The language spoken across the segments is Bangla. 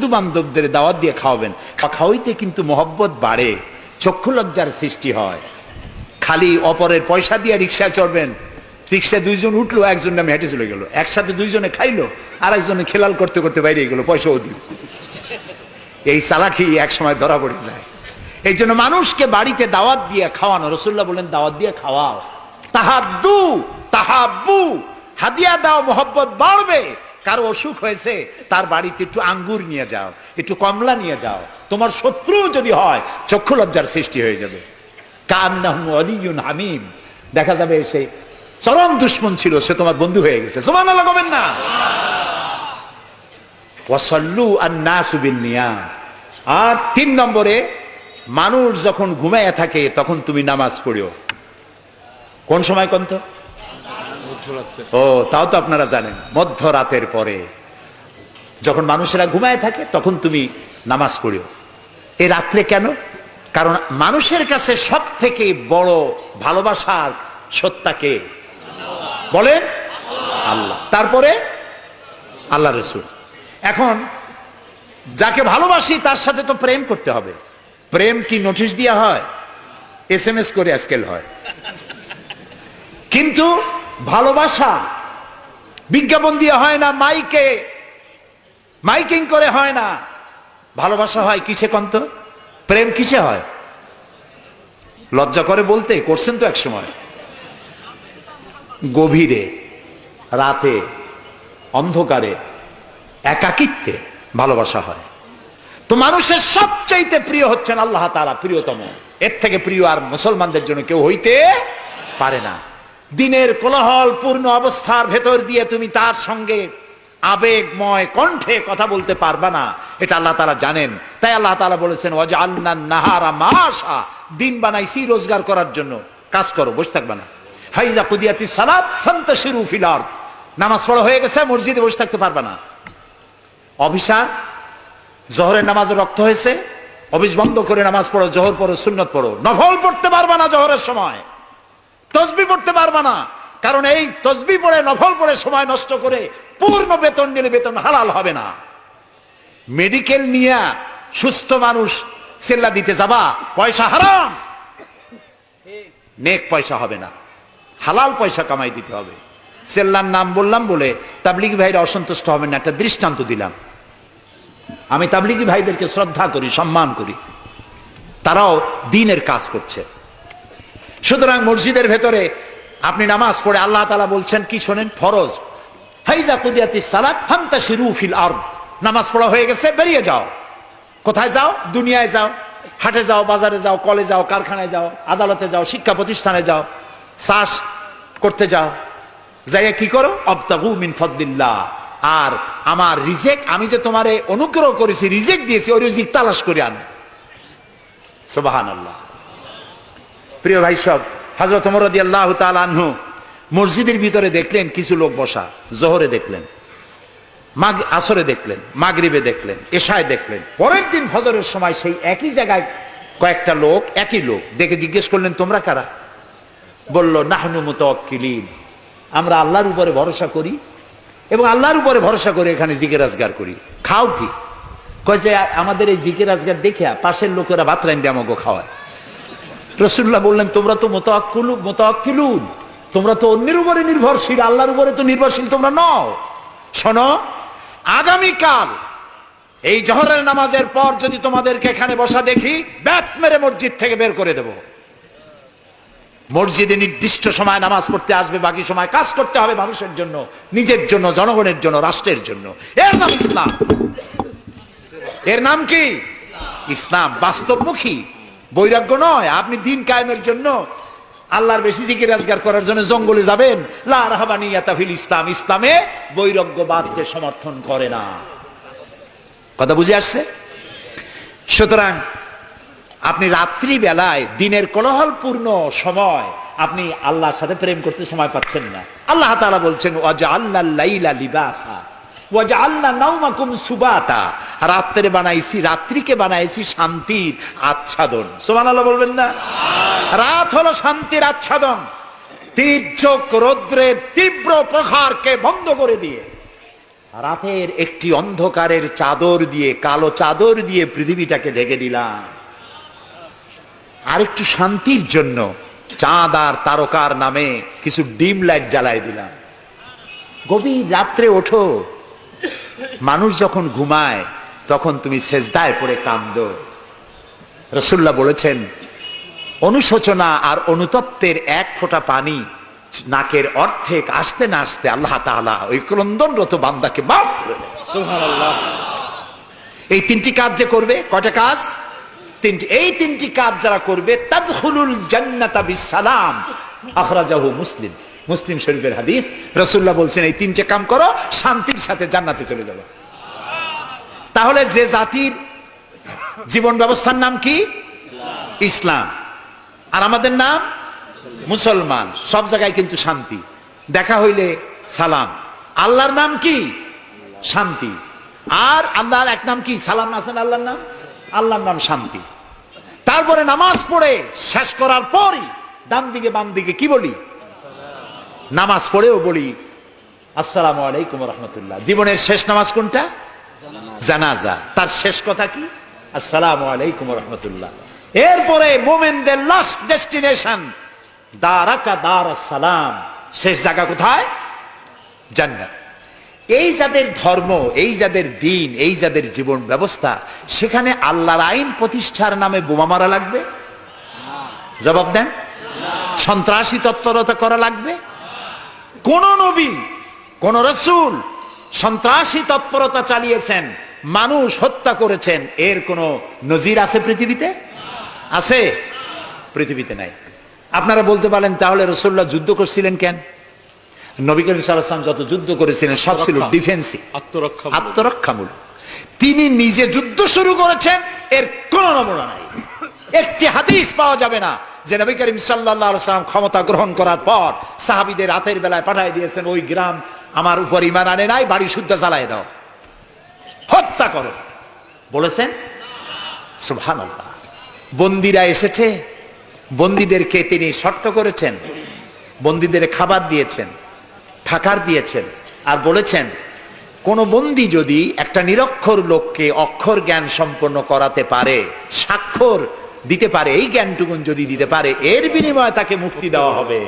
বন্ধু বান্ধবদের দাওয়াত দিয়ে খাওয়াবেন। খাওয়াইতে কিন্তু মহব্বত বাড়ে, চক্ষু লজ্জার সৃষ্টি হয়। খালি অপরের পয়সা দিয়ে রিক্সায় চড়বেন, রিক্সায় দুইজন উঠলো, একজন নামে হেঁটে চলে গেল, একসাথে দুইজনে খাইলো, আর একজনে খেলাল করতে করতে বাইরে গেল, পয়সাও দিল। এই চালাকি এক সময় ধরা পড়ে যায়। এই জন্য মানুষকে বাড়িতে দাওয়াত দিয়ে খাওয়ানো, রাসূলুল্লাহ বলেন দাওয়াত দিয়ে খাওয়াও। তাহাদ্দু তাহাব্বু, হাদিয়া দাও, মহব্বত বাড়বে। কারো অসুখ হয়েছে, তার বাড়িতে একটু আঙ্গুর নিয়ে যাও, একটু কমলা নিয়ে যাও। তোমার শত্রু যদি হয়, চক্ষু লজ্জার সৃষ্টি হয়ে যাবে। কান্নাহু ওয়ালিয়ুন হামিম, দেখা যাবে সে চরম দুশমন ছিল, সে তোমার বন্ধু হয়ে গেছে। সুবহানাল্লাহ বলেন না। ওয়াসাল্লু আন-নাসু বিন-নিয়াম। আর 3 নম্বরে, মানুষ যখন ঘুমায় থাকে তখন তুমি নামাজ পড়িও। কোন সময় কোন তো? ও, তাও তো আপনারা জানেন, মধ্যরাতের পরে যখন মানুষেরা ঘুমায় থাকে তখন তুমি নামাজ পড়িও। এই রাত্রে কেন? কারণ মানুষের কাছে সব থেকে বড় ভালোবাসার সত্তাকে বলে আল্লাহ, তারপরে আল্লাহ রাসূল। এখন যাকে ভালোবাসি তার সাথে তো প্রেম করতে হবে। প্রেম কি নোটিশ দেওয়া হয়? SMS করে আজকাল হয়। কিন্তু ভালোবাসা বিজ্ঞাপন দিয়ে হয় না, মাইকিং করে হয় না। ভালোবাসা হয় কিসে কন্ত? প্রেম কিসে হয়? লজ্জা করে বলতে, করছেন তো এক সময়। গভীরে, রাতে, অন্ধকারে, একাকিত্বে ভালোবাসা হয়। তো মানুষের সবচাইতে প্রিয় হচ্ছেন আল্লাহ তাআলা, প্রিয়তম। এর থেকে প্রিয় আর মুসলমানদের জন্য কেউ হইতে পারে না। দিনের কোলাহল পূর্ণ অবস্থার ভেতর দিয়ে তুমি তার সঙ্গে আবেগময় কণ্ঠে কথা বলতে পারবা না, এটা আল্লাহ তাআলা জানেন। তাই আল্লাহ তাআলা বলেছেন ওয়াজআলনান নাহারা মাশা, দিন বানাইছি রোজগার করার জন্য, কাজ করো, বসে থাকবা না। ফাইজা কুদিয়াতিস সালাত ফান্তাশিরু ফিল আরদ, নামাজ পড়া হয়ে গেছে, মসজিদে বসে থাকতে পারবা না। অভিশাপ, জোহরের নামাজে রক্ত হয়েছে, অফিস বন্ধ করে নামাজ পড়ো, জোহর পড়ো, সুন্নত পড়ো। নফল পড়তে পারবা না জোহরের সময়, তসবিহ পড়তে পারবা না, কারণ এই তসবিহ পড়ে, নফল পড়ে সময় নষ্ট করে পূর্ণ বেতন নিলে বেতন হালাল হবে না। মেডিকেল নিয়ে সুস্থ মানুষ সেল্লা দিতে যাবা, পয়সা হারাম, নেক পয়সা হবে না, হালাল পয়সা কামাই দিতে হবে। সেল্লার নাম বললাম বলে তাবলিগী ভাইরা অসন্তুষ্ট হবেন না, একটা দৃষ্টান্ত দিলাম। আমি তাবলিগী ভাইদেরকে শ্রদ্ধা করি, সম্মান করি, তারাও দ্বীনের কাজ করছে। সুতরাং মসজিদের ভেতরে আপনি নামাজ পড়ে আল্লাহ তাআলা বলছেন কি শোনেন, ফরজ, ফাইজা কুদিয়াতিস সালাত ফান্তাশিরু ফিল আরদ, নামাজ পড়া হয়ে গেছে, বেরিয়ে যাও। কোথায় যাও? দুনিয়ায় যাও, হাটে যাও, বাজারে যাও, কলেজে যাও, কারখানায় যাও, আদালতে যাও, শিক্ষা প্রতিষ্ঠানে যাও, চাষ করতে যাও। যাইয়া কি করো? আবতাগু মিন ফাদলিল্লাহ, আর আমার রিজিক, আমি যে তোমারে অনুগ্রহ করেছি, রিজিক দিয়েছি, ওই রিজিক তালাশ করে আনো। সুবহানাল্লাহ। প্রিয় ভাই সব, হযরত ওমর রাদিয়াল্লাহু তাআলা আনহু মসজিদের ভিতরে দেখলেন কিছু লোক বসা, জোহরে দেখলেন, আসরে দেখলেন, মাগরিবে দেখলেন, এশায় দেখলেন। পরের দিন ফজরের সময় সেই একই জায়গায় কয়েকটা লোক, একই লোক দেখে জিজ্ঞেস করলেন তোমরা কারা? বলল নাহনু মুতাওয়াক্কিলিন, আমরা আল্লাহর উপরে ভরসা করি এবং আল্লাহর উপরে ভরসা করে এখানে জিকির আজগার করি। খাও কি? কয় যে আমাদের এই জিকির আজগার দেখে পাশের লোকেরা ভাত রাইন্দে আমাকে খাওয়ায়। রাসূলুল্লাহ বললেন তোমরা তো মুতাওয়াক্কিলুন, তোমরা তো অন্যের উপরে নির্ভরশীল, আল্লাহর উপরে তো নির্ভরশীল তোমরা নও। শোনো, আগামীকাল এই জোহরের নামাজের পর যদি তোমাদেরকে এখানে বসা দেখি, ব্যাট মেরে মসজিদ থেকে বের করে দেব। মসজিদে নির্দিষ্ট সময় নামাজ পড়তে আসবে, বাকি সময় কাজ করতে হবে মানুষের জন্য, নিজের জন্য, জনগণের জন্য, রাষ্ট্রের জন্য। এর নাম ইসলাম। এর নাম কি? ইসলাম। বাস্তবমুখী, বৈরাগ্য নয়। আপনি দিন কায়েমের জন্য, আল্লাহর বেশি জিকির আজগার করার জন্য জঙ্গলে যাবেন, লা রাহবানিয়াতা ফিল ইসলাম, ইসলামে বৈরাগ্যবাদকে সমর্থন করে না। কথা বুঝে আসছে? সুতরাং আপনি রাত্রি বেলায়, দিনের কোলাহলপূর্ণ সময়, আপনি আল্লাহর সাথে প্রেম করতে সময় পাচ্ছেন না। আল্লাহ তাআলা বলছেন ওয়াজআলনাল লাইলা লিবাসা ওয়াজআলনা নাওমাকুম সুবাতা, রাত্রে বানাইছি, রাত্রিকে বানাইছি শান্তির আচ্ছাদন। সুবহানাল্লাহ বলবেন না? রাত হলো শান্তির আচ্ছাদন। তীর্যক রৌদ্রের তীব্র প্রখারকে বন্ধ করে দিয়ে রাতের একটি অন্ধকারের চাদর দিয়ে, কালো চাদর দিয়ে পৃথিবীটাকে ঢেকে দিলাম। আর একটু শান্তির জন্য চাঁদ আর তারকার নামে কিছু ডিম লাইট জ্বালাই দিলাম। গভীর রাত্রে ওঠো, মানুষ যখন ঘুমায় তখন তুমি সেজদায় পড়ে কাঁদো। রাসূলুল্লাহ বলেছেন, অনুশোচনা আর অনুতপ্তের এক ফোঁটা পানি নাকের অর্ধেক আসতে না আসতে আল্লাহ তাআলা ওই ক্রন্দনরত বান্দাকে মাফ করে দেন। সুবহানাল্লাহ। এই তিনটি কাজ যে করবে, কয়টা কাজ? তিনটি। এই তিনটি কাজ যারা করবে, তাদখুলুল জান্নাতা বিসসালাম, আখরাজাহু মুসলিম। মুসলিম শরীফের হাদিস। রাসূলুল্লাহ বলছেন, এই তিনটে কাম করো, শান্তির সাথে জান্নাতে চলে যাবে। তাহলে যে জাতির জীবন ব্যবস্থার নাম কি? ইসলাম। আর আমাদের নাম মুসলমান। সব জায়গায় কিন্তু শান্তি, দেখা হইলে সালাম। আল্লাহর নাম কি? শান্তি। আর আল্লাহর এক নাম কি? সালাম আছেন আল্লাহর নাম, আল্লাহর নাম শান্তি। তারপরে নামাজ পড়ে শেষ করার পরই ডান দিকে বাম দিকে কি বলি? নামাজ পড়েও বলি আসসালামু আলাইকুম ওয়া রাহমাতুল্লাহ। জীবনের শেষ নামাজ কোনটা? জানাজা। তার শেষ কথা কি? আসসালামু আলাইকুম ওয়া রাহমাতুল্লাহ। এরপরে মুমিনদের লাস্ট ডেস্টিনেশন দারাকা দারাস সালাম, শেষ জায়গা কোথায়? জান্নাত। এই যাদের ধর্ম, এই যাদের দ্বীন, এই যাদের জীবন ব্যবস্থা, সেখানে আল্লাহর আইন প্রতিষ্ঠার নামে বোমা মারা লাগবে? জবাব দেন। সন্ত্রাসী তৎপরতা করা লাগবে? কোন নবী, কোন রাসূল সন্ত্রাসী তৎপরতা চালিয়েছেন, মানুষ হত্যা করেছেন, এর কোন নজির আছে পৃথিবীতে? আছে? পৃথিবীতে নাই। আপনারা বলতে পারেন, তাহলে রাসূলুল্লাহ যুদ্ধ করছিলেন কেন? নবী করিম সাল্লাল্লাহু আলাইহি ওয়াসাল্লাম যত যুদ্ধ করেছিলেন সব ছিল ডিফেন্সিভ, আত্মরক্ষামূলক। তিনি নিজে যুদ্ধ শুরু করেছেন, এর কোন নমুনা নাই। একটি হাদিস পাওয়া যাবে না যে নবী করিম সাল্লাল্লাহু আলাইহি ওয়াসাল্লাম ক্ষমতা গ্রহণ করার পর সাহাবীদের রাতের বেলায় পাঠিয়ে দিয়েছেন, ওই গ্রাম আমার উপর ঈমান আনে নাই, বাড়ি শুদ্ধ জ্বালায় দাও, হত্যা করো, বলেছেন? সুবহানাল্লাহ। বন্দীরা এসেছে, বন্দীদেরকে তিনি শর্ত করেছেন, বন্দীদের খাবার দিয়েছেন, থাকার দিয়েছেন, আর বলেছেন কোন বন্দী যদি একটা নিরক্ষর লোককে অক্ষর জ্ঞান সম্পন্ন করাতে পারে, স্বাক্ষর দিতে পারে, এই জ্ঞানটুকুন যদি দিতে পারে, এর বিনিময়ে তাকে মুক্তি দেওয়া হবে।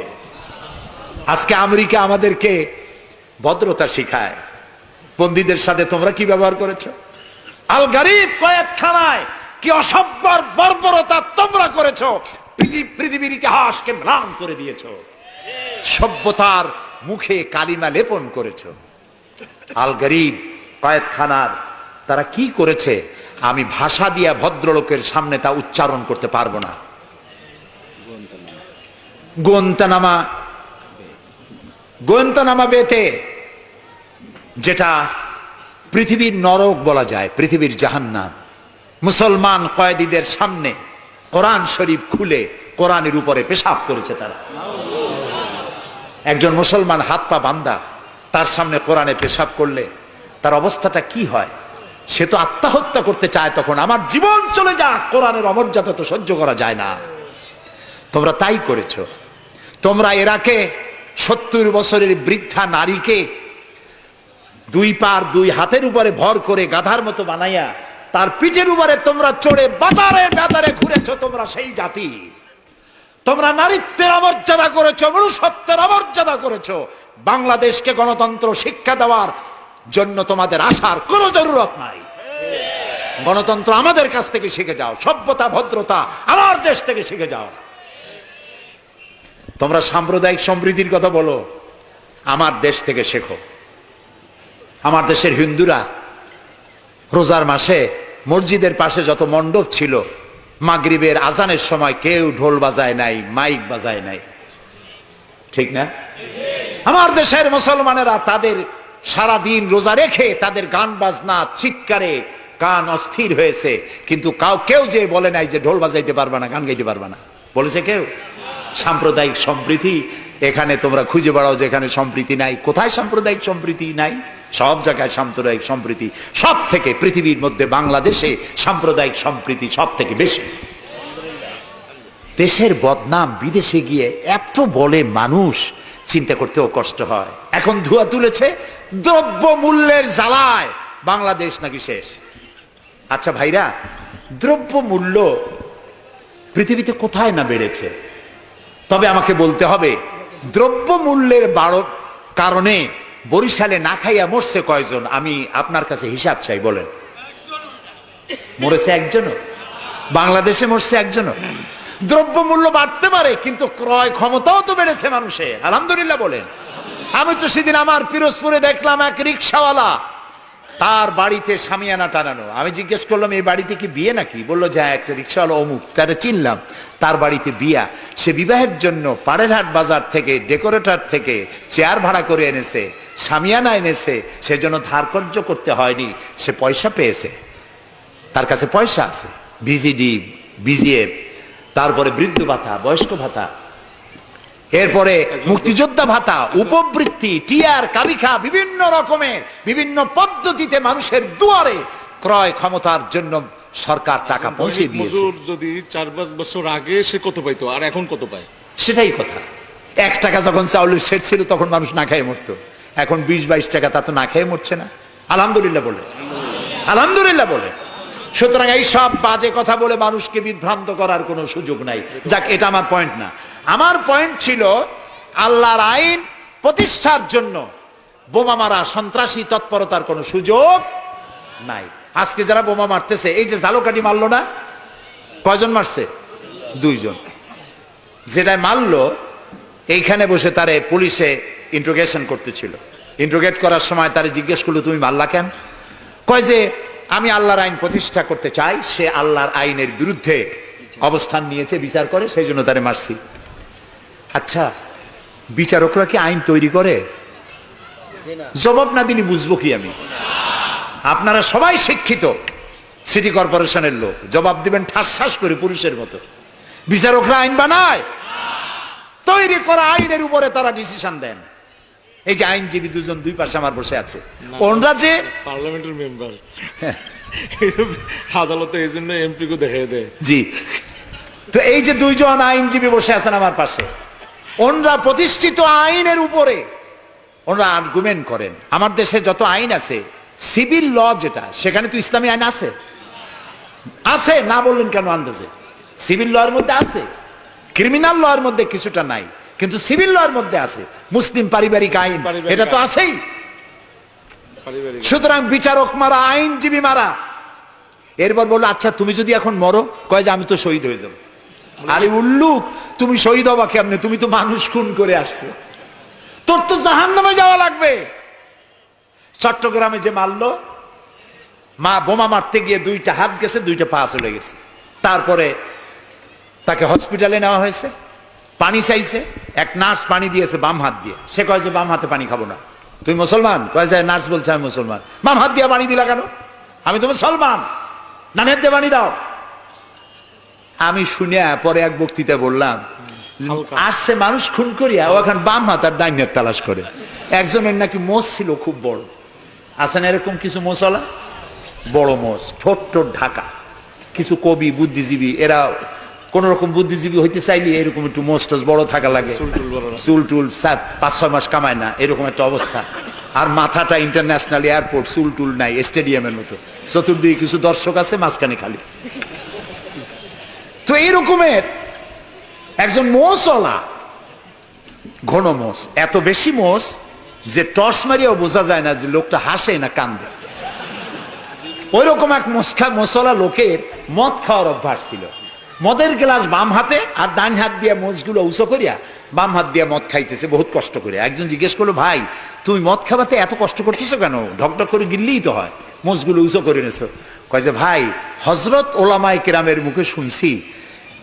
আজকে আমেরিকা আমাদেরকে ভদ্রতা শিখায়, বন্দীদের সাথে তোমরা কি ব্যবহার করেছো? আল গারিব কয়েদখানায় কি অসভ্য বর্বরতা তোমরা করেছো, পৃথিবীর ইতিহাসকে ম্লান করে দিয়েছো, সভ্যতার মুখে কালিমা লেপন করেছো। আল গারিব কয়েদখানার তারা কি করেছে, আমি ভাষা দিয়া ভদ্রলোকের সামনে তা উচ্চারণ করতে পারবো না। গোয়েন্তানামা বেতে, যেটা পৃথিবীর নরক বলা যায়, পৃথিবীর জাহান্নাম, মুসলমান কয়েদিদের সামনে কোরআন শরীফ খুলে কোরআনের উপরে পেশাব করেছে তারা। একজন মুসলমান হাত পা বান্দা তার সামনে কোরআনে পেশাব করলে তার অবস্থাটা কি হয়? সে তো আত্মহত্যা করতে চায়, তখন আমার জীবন চলে যাক, কোরআনের অমর্যাদা তো সহ্য করা যায় না। তোমরা তাই করেছো। তোমরা ইরাকে 70 বছরের বৃদ্ধা নারীকে দুই পার দুই হাতের উপরে ভর করে গাধার মতো বানাইয়া তার পিঠের উপরে তোমরা চড়ে বাজারে বাজারে ঘুরেছো। তোমরা সেই জাতি, তোমরা নারীত্বের অমর্যাদা করেছো, মনুষ্যত্বের অমর্যাদা করেছো। বাংলাদেশকে গণতন্ত্র শিক্ষা দেওয়ার জন্য তোমাদের আসার কোনো জরুরত নাই। গণতন্ত্র আমাদের কাছ থেকে শিখে যাও, সভ্যতা ভদ্রতা আমার দেশ থেকে শিখে যাও। তোমরা সাম্প্রদায়িক সম্প্রীতির কথা বলো, আমার দেশ থেকে শেখো। আমার দেশের হিন্দুরা রোজার মাসে মসজিদের পাশে যত মণ্ডপ ছিল, মাগরিবের আজানের সময় কেউ ঢোল বাজায় নাই, মাইক বাজায় নাই, ঠিক না? আমার দেশের মুসলমানেরা তাদের সারা দিন রোজা রেখে তাদের গান বাজনা চিৎকারে কান অস্থির হয়েছে, কিন্তু কেউ যে বলে নাই যে ঢোল বাজাইতে পারবা না, গান গাইতে পারবা না, বলেছে কেউ? সাম্প্রদায়িক সম্প্রীতি এখানে তোমরা খুঁজে বেড়াও যেখানে সম্প্রীতি নাই। কোথায় সাম্প্রদায়িক সম্প্রীতি নাই? সব জায়গায় সাম্প্রদায়িক সম্প্রীতি। সব থেকে পৃথিবীর মধ্যে বাংলাদেশে সাম্প্রদায়িক সম্প্রীতি সব থেকে বেশি। দেশের বদনাম বিদেশে গিয়ে এত বলে মানুষ চিন্তা করতেও কষ্ট হয়। এখন ধোঁয়া তুলেছে দ্রব্য মূল্যের জ্বালায় বাংলাদেশ নাকি শেষ। আচ্ছা ভাইরা, দ্রব্য মূল্য পৃথিবীতে কোথায় না বেড়েছে? তবে আমাকে বলতে হবে, দ্রব্য মূল্যের কারণে বরিশালে না খাইয়া মরছে কয়জন? আমি আপনার কাছে হিসাব চাই, বলেন। মরেছে একজনও? বাংলাদেশে মরছে একজনও? দ্রব্য মূল্য বাড়তে পারে, কিন্তু ক্রয় ক্ষমতাও তো বেড়েছে মানুষের, আলহামদুলিল্লাহ বলেন। আমি তো সেদিন আমার পিরোজপুরে দেখলাম এক রিক্সাওয়ালা, তার বাড়িতে শামিয়ানা টানানো। আমি জিজ্ঞেস করলাম, এই বাড়িতে কি বিয়ে নাকি? বললো যে একটা রিক্সাওয়ালা অমুক, তারা চিনলাম, তার বাড়িতে বিয়া। সে বিবাহের জন্য পাড়েরহাট বাজার থেকে, ডেকোরেটর থেকে চেয়ার ভাড়া করে এনেছে, শামিয়ানা এনেছে, সেজন্য ধার কর্য করতে হয়নি, সে পয়সা পেয়েছে, তার কাছে পয়সা আছে। বিজিডি, বিজিএফ, তারপরে বৃদ্ধ ভাতা, বয়স্ক ভাতা, এরপরে মুক্তিযোদ্ধা ভাতা, উপবৃত্তি, টিআর, কাবিখা, বিভিন্ন রকমের বিভিন্ন পদ্ধতিতে মানুষের দুয়ারে ক্রয় ক্ষমতার জন্য সরকার টাকা পৌঁছে দিয়েছে। যদি 4-5 বছর আগে সে কত পাইতো আর এখন কত পায়? সেটাই কথা। 1 টাকা যখন চাউলের সেট ছিল তখন মানুষ না খেয়ে মরতো, এখন 20-22 টাকা, তা তো না খেয়ে মরছে না। আলহামদুলিল্লাহ বলে, আলহামদুলিল্লাহ বলে। সুতরাং এই সব বাজে কথা বলে মানুষকে বিভ্রান্ত করার কোনো সুযোগ নাই। যাক, এটা আমার পয়েন্ট না। আমার পয়েন্ট ছিল, আল্লাহর আইন প্রতিষ্ঠার জন্য বোমা মারা, সন্ত্রাসী তৎপরতার কোনো সুযোগ নাই। আজকে যারা বোমা মারতেছে, এই যে ঝালকাঠি মারলো না, কয়জন মারছে? 2 জন। যেটাই মারলো, এইখানে বসে তারে পুলিশে ইন্ট্রোগেশন করতেছিল। ইন্ট্রোগেট করার সময় তারে জিজ্ঞেস করলো, তুমি মারলা কেন? কয় যে আমি আল্লাহর আইন প্রতিষ্ঠা করতে চাই, সে আল্লাহর আইনের বিরুদ্ধে অবস্থান নিয়েছে, বিচার করে, সেই জন্য তারে মারছি। আচ্ছা, বিচারকরা কি আইন তৈরি করে? জবাব না দিলে বুঝবো কি আমি? আপনারা সবাই শিক্ষিত, সিটি কর্পোরেশনের লোক, জবাব দিবেন ঠাস ঠাস করে পুরুষের মতো। বিচারকরা আইন বানায়? তৈরি করা আইনের উপরে তারা ডিসিশন দেন। এই যে আইনজীবী 2 জন 2 পাশে আমার বসে আছে, ওনরা যে পার্লামেন্টের মেম্বার, আদালতে এই জন্য এমপি কে দেখাই দেয়। জি, তো এই যে 2 জন আইনজীবী বসে আছেন আমার পাশে, ওনরা প্রতিষ্ঠিত আইনের উপরে ওনরা আর্গুমেন্ট করেন। আমার দেশে যত আইন আছে, সিভিল ল যেটা, সেখানে তো ইসলামী আইন আছে, আছে না বললেন কেন? আন্দাজে সিভিল ল এর মধ্যে আছে, ক্রিমিনাল ল এর মধ্যে কিছুটা নাই, কিন্তু সিভিল ল এর মধ্যে আছে। মুসলিম পারিবারিক আইন, এটা তো আছেই। সুতরাং বিচারক মারা, আইনজীবী মারা। এরপর বললো, আচ্ছা তুমি যদি এখন মরো, কয় যে আমি তো শহীদ হয়ে যাবো। আরে উল্লুক, তুমি শহীদ হবা কেমনে? তুমি তো মানুষ খুন করে আসছো, তোর তো জাহান্নামে যাওয়া লাগবে। চট্টগ্রামে যে মারলো, মা বোমা মারতে গিয়ে 2টা হাত গেছে, 2টা পা চলে গেছে। তারপরে তাকে হসপিটালে নেওয়া হয়েছে, পানি চাইছে, এক নার্স পানি দিয়েছে বাম হাত দিয়ে। সে কয় যে বাম হাতে পানি খাবো না। তুই মুসলমান? কয় যে নার্স বলছে আমি মুসলমান। বাম হাত দিয়ে পানি দিলা কেন? আমি তো মুসলমান, ডান হাত দিয়ে পানি দাও। আমি শুনে পরে এক বক্তৃতা বললাম, আসছে মানুষ খুন করিয়া, ও এখন বাম হাত আর ডাইন হাত তালাশ করে। একজনের নাকি মোষ ছিল খুব বড়, আছেন এরকম কিছু মোষওয়ালা, বড় মোষ, ঠোঁট ঠোঁট ঢাকা। কিছু কবি, বুদ্ধিজীবী, এরা কোন রকম বুদ্ধিজীবী হইতে চাইলে এরকম একটু মোষ টোষ বড় থাকা লাগে, চুল টুল 5-6 মাস কামায় না, এরকম একটা অবস্থা। আর মাথাটা ইন্টারন্যাশনাল এয়ারপোর্ট, চুল টুল নাই, স্টেডিয়ামের মতো, চতুর্দিকে কিছু দর্শক আছে, মাঝখানে খালি। তো এইরকমের একজন মোষওয়ালা, ঘন মোষ, এত বেশি মোষ যে টর্চ মারিয়াও বোঝা যায় না যে লোকটা হাসে না কান্দে। ওই রকম এক মোষওয়ালা লোকের মদ খাওয়ার অভ্যাস ছিল। মদের গ্লাস বাম হাতে, আর ডান হাত দিয়ে মোষগুলো উঁচু করিয়া বাম হাত দিয়ে মদ খাইতেছে বহুত কষ্ট করে। একজন জিজ্ঞেস করলো, ভাই তুমি মদ খাওয়াতে এত কষ্ট করতেছো কেন? ঢকঢক করে গিললেই তো হয়, মোষগুলো উঁচু করে নেছো। কয় যে ভাই, হযরত ওলামায়ে কেরামের মুখে শুনছি,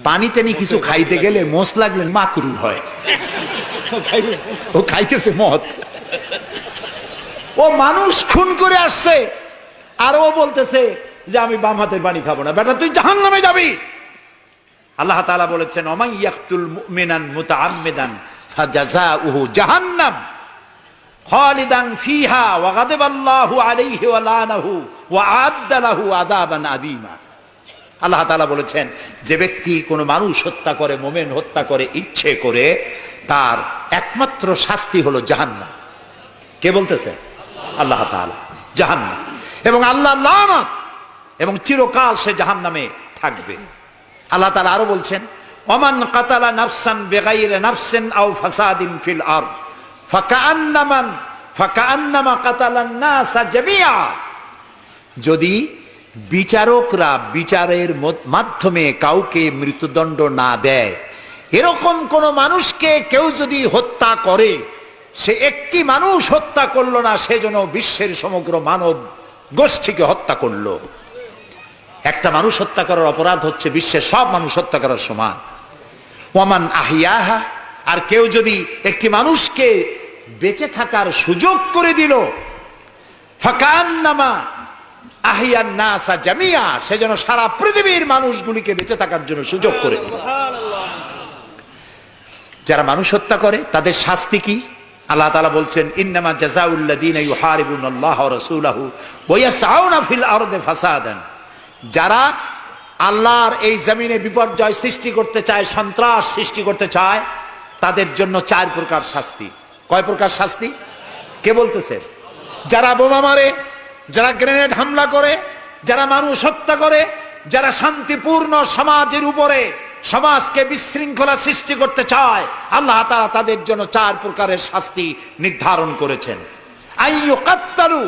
পানি টানি কিছু খাইতে গেলে মোষ লাগলে মাকরুহ হয়। ও খাইতেছে মদ, ও মানুষ খুন করে আসছে, আর ও বলতেছে যে আমি বাম হাতের পানি খাবো না। বেটা তুই জাহান্নামে যাবি। আল্লাহ তাআলা বলেছেন, ওমান ইয়াকতুল মুমিনান মুতাআম্মিদান ফাজাযাউহু জাহান্নাম খালিদান ফিহা ওয়া গাদাবাল্লাহু আলাইহি ওয়া লানাহু ওয়া আ'আদ্দা লাহু আযাবান আযীমা। আল্লাহ তাআলা বলেছেন যে ব্যক্তি কোনো মানুষ হত্যা করে, মোমেন হত্যা করে ইচ্ছে করে, তার একমাত্র শাস্তি হলো জাহান্নাম। কে বলতেছে? আল্লাহ তাআলা। জাহান্নাম এবং আল্লাহ লানত, এবং চিরকাল সে জাহান্নামে থাকবে। আল্লাহ তাআলা আরো বলছেন, ওমান কাতালা নাফসান বিগাইরি নাফসিন আও ফাসাদিন ফিল আরদ ফাকান্নামা কাতালান নাসা জামিআ। যদি বিচারকরা বিচারের মাধ্যমে কাউকে মৃত্যুদণ্ড না দেয়, এরকম কোন মানুষকে কেউ যদি হত্যা করে, সে একটি মানুষ হত্যা করলো না, সেজন্য বিশ্বের সমগ্র মানব গোষ্ঠীকে হত্যা করলো। একটা মানুষ হত্যা করার অপরাধ হচ্ছে বিশ্বের সব মানুষ হত্যা করার সমান। ওয়ামান আহিয়াহা, আর কেউ যদি একটি মানুষকে বেঁচে থাকার সুযোগ করে দিল, ফাকান্নামা আহিয়ান নাসা জামিয়া, সেজন্য সারা পৃথিবীর মানুষগুলিকে বেঁচে থাকার জন্য সুযোগ করে দিল। যারা মানুষ হত্যা করে তাদের শাস্তি কি? আল্লাহ তাআলা বলছেন, ইন্নামা জাযাউল্লাযীনা ইউহারিবুনাল্লাহা ওয়া রাসূলাহু ওয়া ইয়াসআউনা ফিল আরদি ফাসাদান। যারা আল্লাহর এই জমিনে বিপর্যয় সৃষ্টি করতে চায়, সন্ত্রাস সৃষ্টি করতে চায়, তাদের জন্য 4 প্রকার শাস্তি। কয় প্রকার শাস্তি? কে বলতেছে? যারা বোমা মারে, যারা গ্রেনেড হামলা করে, যারা মানুষ হত্যা করে, যারা শান্তিপূর্ণ সমাজের উপরে সমাজকে বিশৃঙ্খলা সৃষ্টি করতে চায়, আল্লাহ তাআলা তাদের জন্য 4 প্রকারের শাস্তি নির্ধারণ করেছেন। আইয়ুকাত্তালু,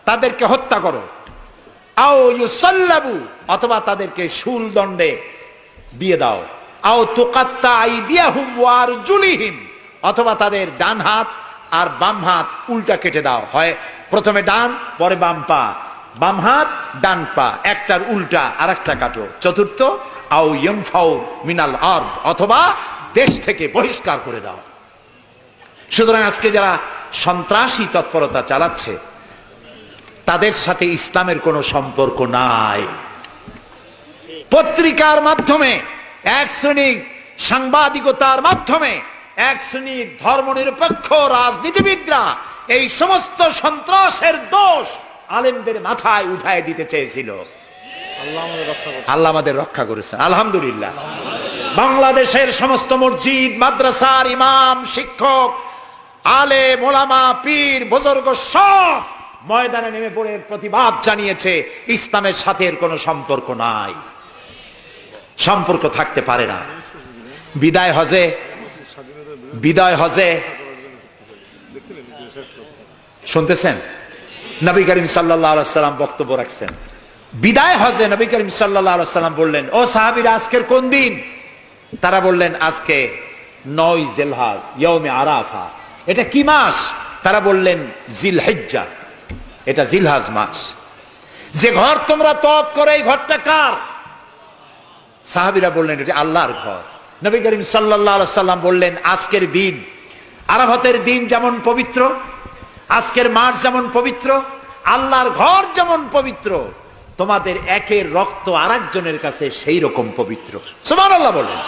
তাদেরকে হত্যা করো, আও ইউসাল্লাবু, অথবা তাদেরকে শুল দণ্ডে দিয়ে দাও, আও তুকাত্তা আইদিয়াহুম ওয়া আরজুলিহিম, অথবা তাদের ডান হাত আর বাম হাত উল্টা কেটে দাও। হয় প্রথমে ডান, পরে বাম পা, বাম হাত ডান পা, একটার উল্টা আর একটা কাটো। চতুর্থ, আও ইউনফাউ মিনাল আরদ, অথবা দেশ থেকে বহিষ্কার করে দাও। সুতরাং আজকে যারা সন্ত্রাসী তৎপরতা চালাচ্ছে, তাদের সাথে ইসলামের কোনো সম্পর্ক নাই। পত্রিকার মাধ্যমে, এক শ্রেণীর সাংবাদিকতার মাধ্যমে, এক শ্রেণীর ধর্মনিরপেক্ষ রাজনীতিবিদরা এই সমস্ত সন্ত্রাসের দোষ আলেমদের মাথায় উঠায় দিতে চেয়েছিল। আল্লাহ আমাদের রক্ষা করেছেন, আলহামদুলিল্লাহ। বাংলাদেশের সমস্ত মসজিদ, মাদ্রাসার ইমাম, শিক্ষক, আলেম, ওলামা, পীর, বুজুর্গ সব ময়দানে নেমে পড়ে প্রতিবাদ জানিয়েছে, ইসলামের সাথে এর কোনো সম্পর্ক নাই, সম্পর্ক থাকতে পারে না। বিদায় হজে শুনতেছেন, নবী করিম সাল্লাল্লাহু আলাইহি ওয়াসাল্লাম বক্তব্য রাখছেন। বিদায় হজে নবী করিম সাল্লাল্লাহু আলাইহি ওয়াসাল্লাম বললেন, ও সাহাবীরা, আজকের কোন দিন? তারা বললেন, আজকে 9 জিলহজ, ইয়াউমে আরাফা। এটা কি মাস? তারা বললেন, জিলহিজ্জা, এটা জিলহজ মাস। যে ঘর তোমরা তওয়াফ করে, এই ঘরটা কার? সাহাবীরা বললেন, এটা আল্লাহর ঘর। নবী করিম সাল্লাল্লাহু আলাইহি ওয়াসাল্লাম বললেন, আজকের দিন, আরাফাতের দিন যেমন পবিত্র, আজকের মাস যেমন পবিত্র, আল্লাহর ঘর যেমন পবিত্র, তোমাদের একের রক্ত আরেকজনের কাছে সেই রকম পবিত্র। সুবহানাল্লাহ বলেন।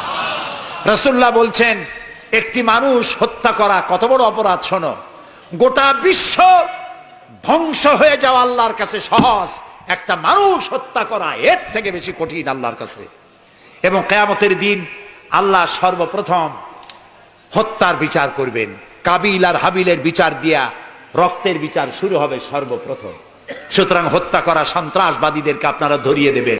রাসূলুল্লাহ বলছেন, একটি মানুষ হত্যা করা কত বড় অপরাধ শোনো। গোটা বিশ্ব ধ্বংস হয়ে যাওয়া আল্লাহর কাছে সহজ, একটা মানুষ হত্যা করা এর থেকে বেশি কঠিন আল্লাহর কাছে। এবং কিয়ামতের দিন আল্লাহ সর্বপ্রথম হত্যার বিচার করবেন। কাবিল আর হাবিলের বিচার দিয়া রক্তের বিচার শুরু হবে সর্বপ্রথম। সুতরাং হত্যা করা সন্ত্রাসবাদীদেরকে আপনারা ধরিয়ে দেবেন।